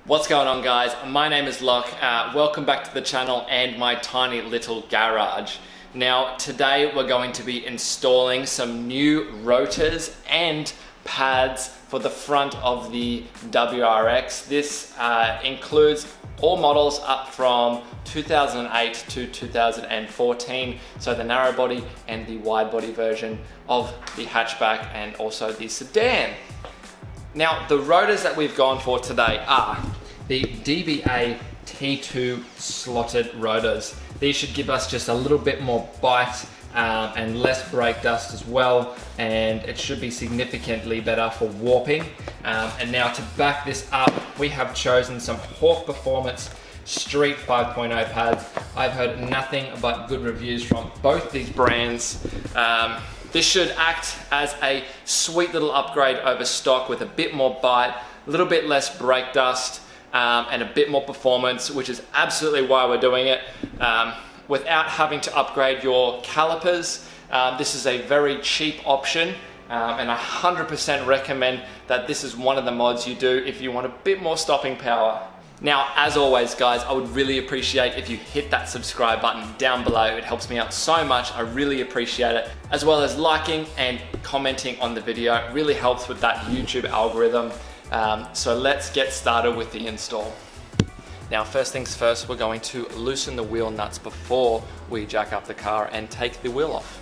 What's going on, guys? My name is Locke. Welcome back to the channel and my tiny little garage. Now today we're going to be installing some new rotors and pads for the front of the WRX. This includes all models up from 2008 to 2014, so the narrow body and the wide body version of the hatchback and also the sedan. Now, the rotors that we've gone for today are the DBA T2 slotted rotors. These should give us just a little bit more bite and less brake dust as well, and it should be significantly better for warping. And now to back this up, we have chosen some Hawk Performance Street 5.0 pads. I've heard nothing but good reviews from both these brands. This should act as a sweet little upgrade over stock with a bit more bite, a little bit less brake dust, and a bit more performance, which is absolutely why we're doing it. Without having to upgrade your calipers, this is a very cheap option, and I 100% recommend that this is one of the mods you do if you want a bit more stopping power. Now, as always, guys, I would really appreciate if you hit that subscribe button down below. It helps me out so much. I really appreciate it. As well as liking and commenting on the video. It really helps with that YouTube algorithm. So let's get started with the install. Now, first things first, we're going to loosen the wheel nuts before we jack up the car and take the wheel off.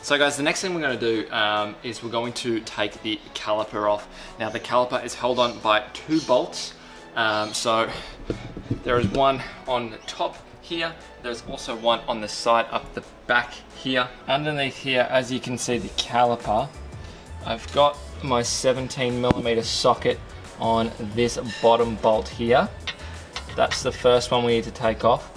So guys, the next thing we're going to do is we're going to take the caliper off. Now the caliper is held on by 2 bolts. So there is one on the top here. There's also one on the side up the back here. Underneath here, as you can see, the caliper, I've got my 17mm socket on this bottom bolt here. That's the first one we need to take off.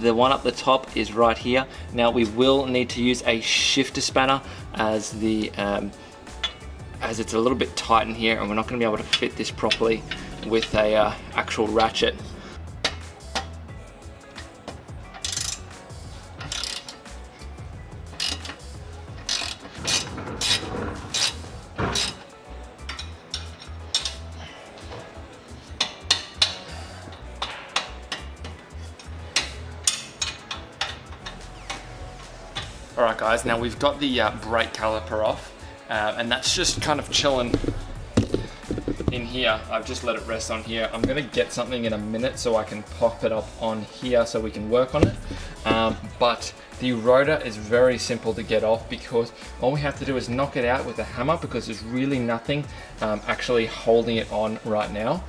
The one up the top is right here. Now we will need to use a shifter spanner as it's a little bit tight in here, and we're not going to be able to fit this properly with a actual ratchet. Alright guys, now we've got the brake caliper off, and that's just kind of chilling in here. I've just let it rest on here. I'm going to get something in a minute so I can pop it up on here so we can work on it. But the rotor is very simple to get off because all we have to do is knock it out with a hammer, because there's really nothing actually holding it on right now.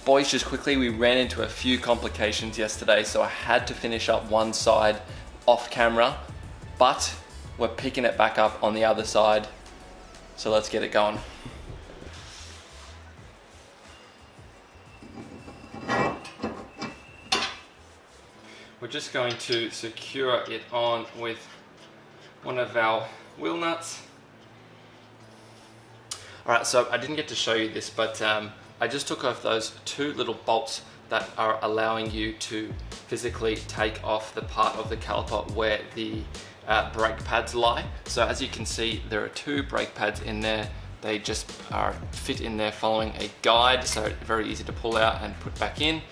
Boys, just quickly, we ran into a few complications yesterday, so I had to finish up one side off camera, but we're picking it back up on the other side, so let's get it going. We're just going to secure it on with one of our wheel nuts. Alright, so I didn't get to show you this, but I just took off those 2 little bolts that are allowing you to physically take off the part of the caliper where the brake pads lie. So as you can see, there are 2 brake pads in there. They just fit in there following a guide, so very easy to pull out and put back in.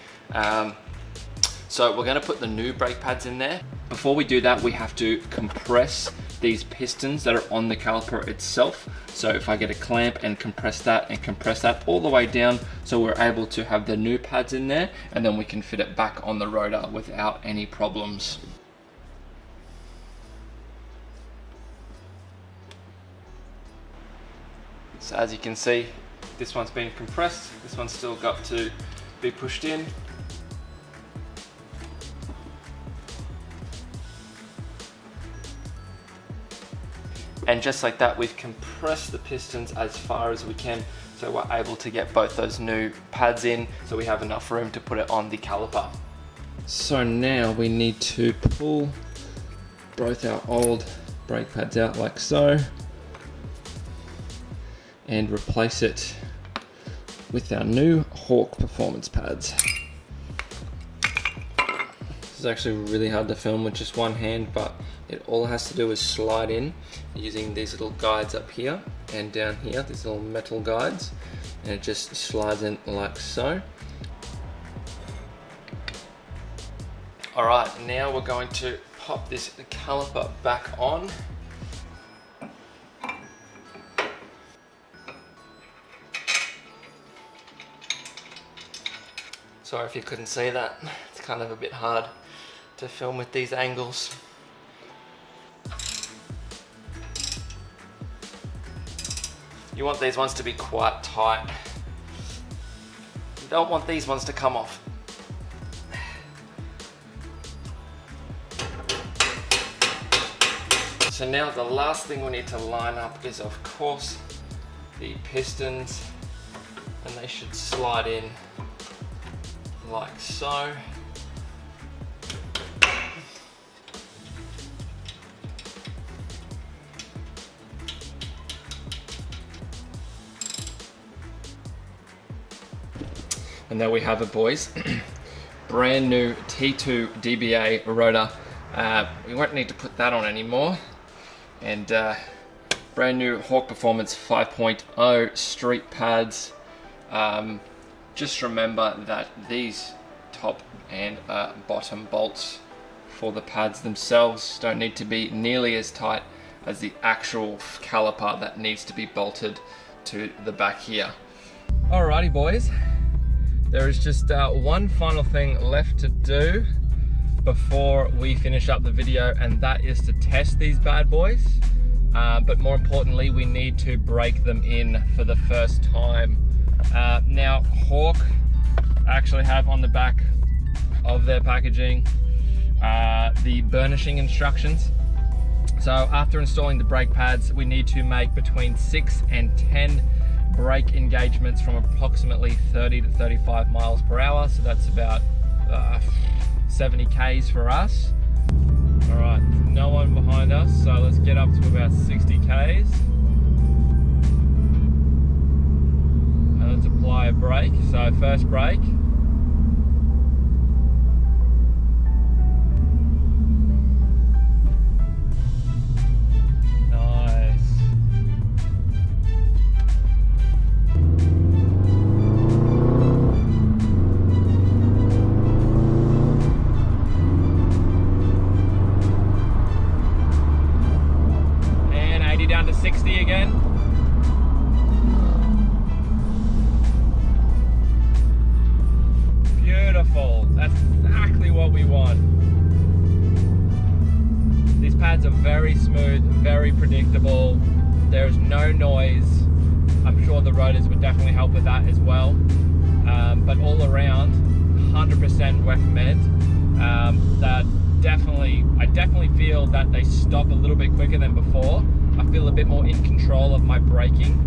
So we're going to put the new brake pads in there. Before we do that, we have to compress these pistons that are on the caliper itself. So if I get a clamp and compress that all the way down, so we're able to have the new pads in there, and then we can fit it back on the rotor without any problems. So as you can see, this one's been compressed, this one's still got to be pushed in. And just like that, we've compressed the pistons as far as we can, so we're able to get both those new pads in, so we have enough room to put it on the caliper. So now we need to pull both our old brake pads out like so, and replace it with our new Hawk performance pads. This is actually really hard to film with just one hand, but all it has to do is slide in using these little guides up here and down here, these little metal guides, and it just slides in like so. Alright, now we're going to pop this caliper back on. Sorry if you couldn't see that, it's kind of a bit hard to film with these angles. You want these ones to be quite tight. You don't want these ones to come off. So now the last thing we need to line up is, of course, the pistons, and they should slide in like so. And there we have it, boys. Brand new T2 DBA rotor. We won't need to put that on anymore. And brand new Hawk Performance 5.0 street pads. Just remember that these top and bottom bolts for the pads themselves don't need to be nearly as tight as the actual caliper that needs to be bolted to the back here. Alrighty, boys. There is just one final thing left to do before we finish up the video, and that is to test these bad boys. But more importantly, we need to break them in for the first time. Now, Hawk actually have on the back of their packaging the burnishing instructions. So after installing the brake pads, we need to make between 6 and 10 brake engagements from approximately 30 to 35 miles per hour. So that's about 70 Ks for us. All right, no one behind us, so let's get up to about 60 Ks. And let's apply a brake. So first brake. Down to 60 again. Beautiful. That's exactly what we want. These pads are very smooth, very predictable. There's no noise. I'm sure the rotors would definitely help with that as well. But all around, 100% recommend. I definitely feel that they stop a little bit quicker than before. I feel a bit more in control of my braking.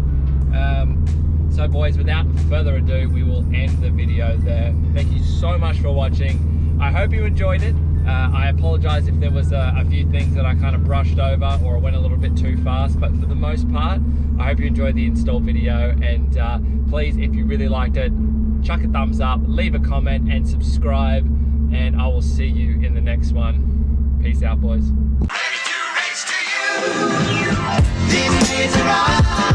So boys, without further ado, we will end the video there. Thank you so much for watching. I hope you enjoyed it. I apologize if there was a few things that I kind of brushed over or went a little bit too fast, but for the most part, I hope you enjoyed the install video. And please, if you really liked it, chuck a thumbs up, leave a comment and subscribe, and I will see you in the next one. Peace out, boys. These days are